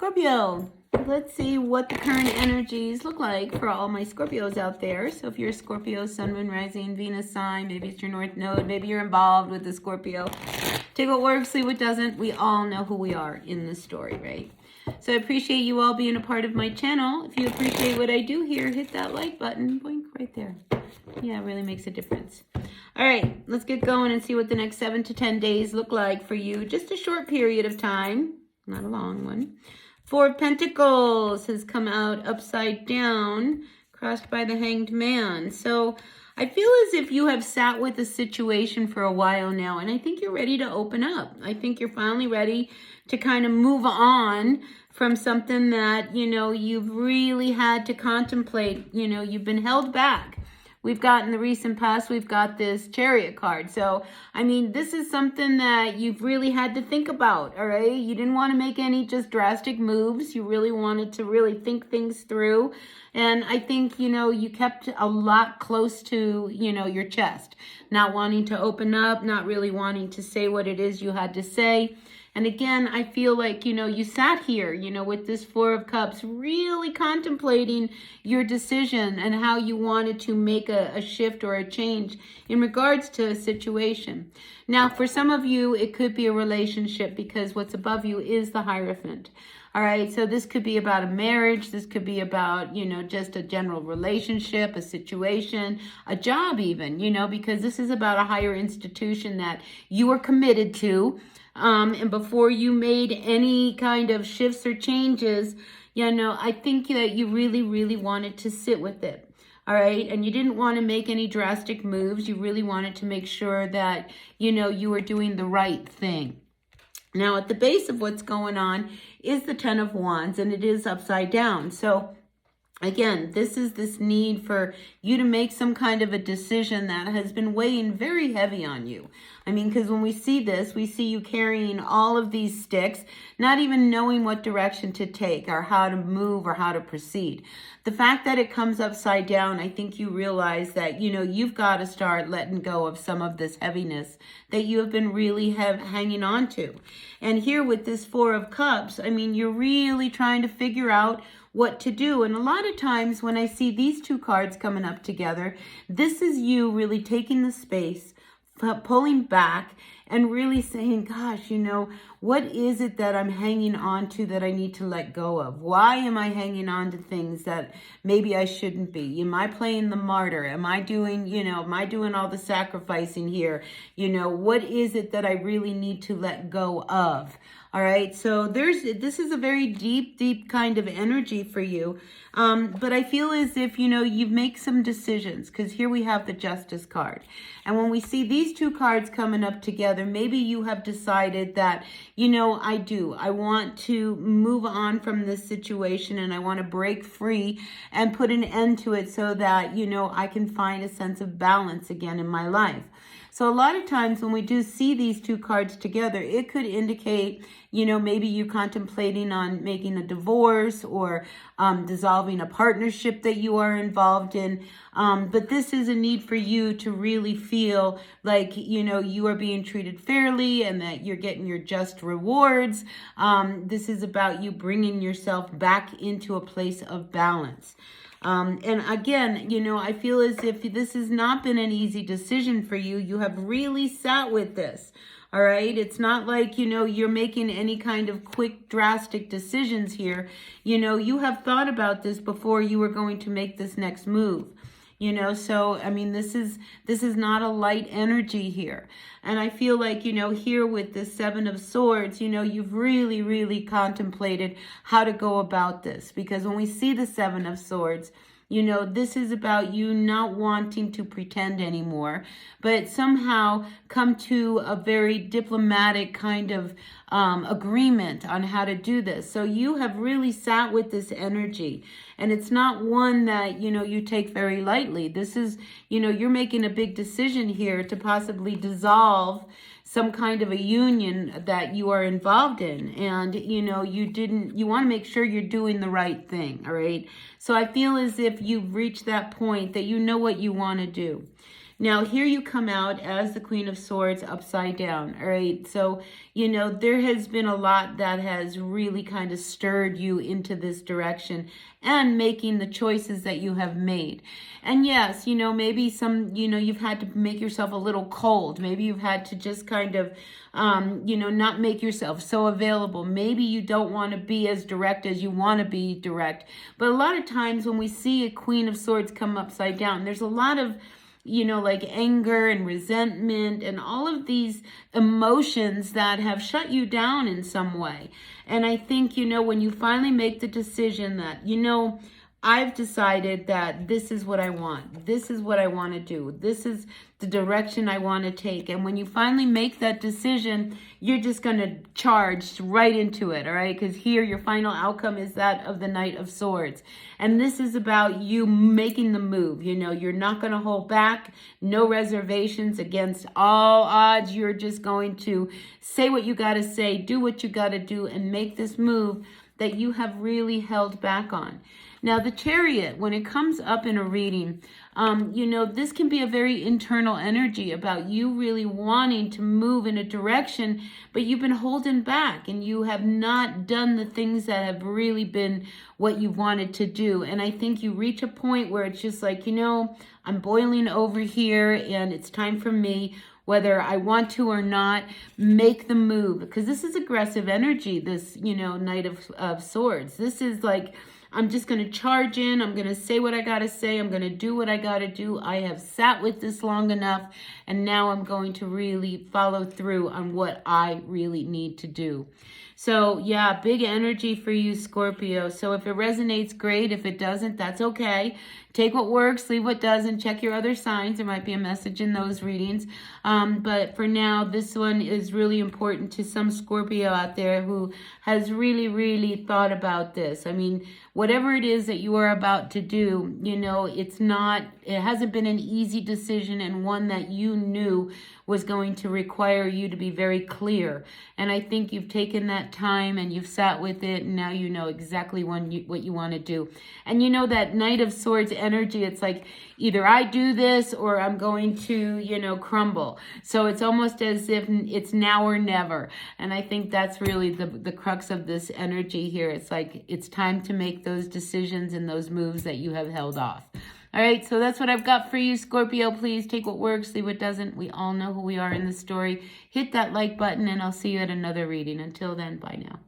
Scorpio, let's see what the current energies look like for all my Scorpios out there. So if you're a Scorpio, Sun, Moon, Rising, Venus sign, maybe it's your North Node, maybe you're involved with the Scorpio. Take what works, leave what doesn't. We all know who we are in this story, right? So I appreciate you all being a part of my channel. If you appreciate what I do here, hit that like button, boink, right there. Yeah, it really makes a difference. All right, let's get going and see what the next 7 to 10 days look like for you. Just a short period of time, not a long one. 4 of Pentacles has come out upside down, crossed by the Hanged Man. So I feel as if you have sat with a situation for a while now, and I think you're ready to open up. I think you're finally ready to kind of move on from something that, you've really had to contemplate. You've been held back. We've got in the recent past, we've got this Chariot card. So, this is something that you've really had to think about, all right? You didn't want to make any just drastic moves. You really wanted to really think things through. And I think, you kept a lot close to, your chest, not wanting to open up, not really wanting to say what it is you had to say. And again, I feel like, you sat here, with this 4 of Cups, really contemplating your decision and how you wanted to make a shift or a change in regards to a situation. Now, for some of you, it could be a relationship because what's above you is the Hierophant. All right, so this could be about a marriage. This could be about, just a general relationship, a situation, a job even, because this is about a higher institution that you are committed to. And before you made any kind of shifts or changes, I think that you really, really wanted to sit with it. All right. And you didn't want to make any drastic moves. You really wanted to make sure that, you were doing the right thing. Now, at the base of what's going on is the 10 of Wands, and it is upside down. So again, this is this need for you to make some kind of a decision that has been weighing very heavy on you. Because when we see this, we see you carrying all of these sticks, not even knowing what direction to take or how to move or how to proceed. The fact that it comes upside down, I think you realize that, you've got to start letting go of some of this heaviness that you have been really hanging on to. And here with this 4 of Cups, you're really trying to figure out what to do. And a lot of times when I see these 2 cards coming up together, this is you really taking the space, pulling back and really saying, gosh, what is it that I'm hanging on to that I need to let go of? Why am I hanging on to things that maybe I shouldn't be? Am I playing the martyr? Am I doing all the sacrificing here? What is it that I really need to let go of? All right, so this is a very deep kind of energy for you. But I feel as if, you make some decisions, because here we have the Justice card. And when we see these 2 cards coming up together, maybe you have decided that, I want to move on from this situation and I want to break free and put an end to it so that, I can find a sense of balance again in my life. So a lot of times when we do see these 2 cards together, it could indicate, maybe you contemplating on making a divorce or dissolving a partnership that you are involved in. But this is a need for you to really feel like, you are being treated fairly and that you're getting your just rewards. This is about you bringing yourself back into a place of balance. And again, I feel as if this has not been an easy decision for you. You have really sat with this. All right. It's not like, you're making any kind of quick, drastic decisions here. You have thought about this before you were going to make this next move. So, this is not a light energy here. And I feel like, here with the 7 of Swords, you've really, really contemplated how to go about this. Because when we see the 7 of Swords, this is about you not wanting to pretend anymore, but somehow come to a very diplomatic kind of agreement on how to do this. So you have really sat with this energy, and it's not one that, you take very lightly. This is, you're making a big decision here to possibly dissolve some kind of a union that you are involved in. And, you want to make sure you're doing the right thing. All right. So I feel as if you've reached that point that you know what you want to do. Now, here you come out as the Queen of Swords upside down, all right? So, you know, there has been a lot that has really kind of stirred you into this direction and making the choices that you have made. And yes, you know, maybe you've had to make yourself a little cold. Maybe you've had to just kind of, not make yourself so available. Maybe you don't want to be as direct as you want to be direct. But a lot of times when we see a Queen of Swords come upside down, there's a lot of like anger and resentment and all of these emotions that have shut you down in some way. And I think, when you finally make the decision that, I've decided that this is what I want. This is what I want to do. This is the direction I want to take. And when you finally make that decision, you're just going to charge right into it, all right? Because here your final outcome is that of the Knight of Swords. And this is about you making the move. You're not going to hold back, no reservations against all odds. You're just going to say what you got to say, do what you got to do, and make this move that you have really held back on. Now, the Chariot, when it comes up in a reading, this can be a very internal energy about you really wanting to move in a direction, but you've been holding back and you have not done the things that have really been what you wanted to do. And I think you reach a point where it's just like, I'm boiling over here and it's time for me, whether I want to or not, make the move. Because this is aggressive energy, this, Knight of Swords. This is like, I'm just going to charge in. I'm going to say what I got to say. I'm going to do what I got to do. I have sat with this long enough, and now I'm going to really follow through on what I really need to do. So, yeah, big energy for you, Scorpio. So if it resonates, great. If it doesn't, that's okay. Take what works, leave what doesn't. Check your other signs. There might be a message in those readings. But for now, this one is really important to some Scorpio out there who has really, really thought about this. I mean, whatever it is that you are about to do, it hasn't been an easy decision, and one that you knew was going to require you to be very clear. And I think you've taken that time and you've sat with it, and now you know exactly what you want to do. And that Knight of Swords energy, it's like either I do this or I'm going to, crumble. So it's almost as if it's now or never. And I think that's really the crux of this energy here. It's like it's time to make those decisions and those moves that you have held off. All right, so that's what I've got for you, Scorpio. Please take what works, leave what doesn't. We all know who we are in the story. Hit that like button, and I'll see you at another reading. Until then, bye now.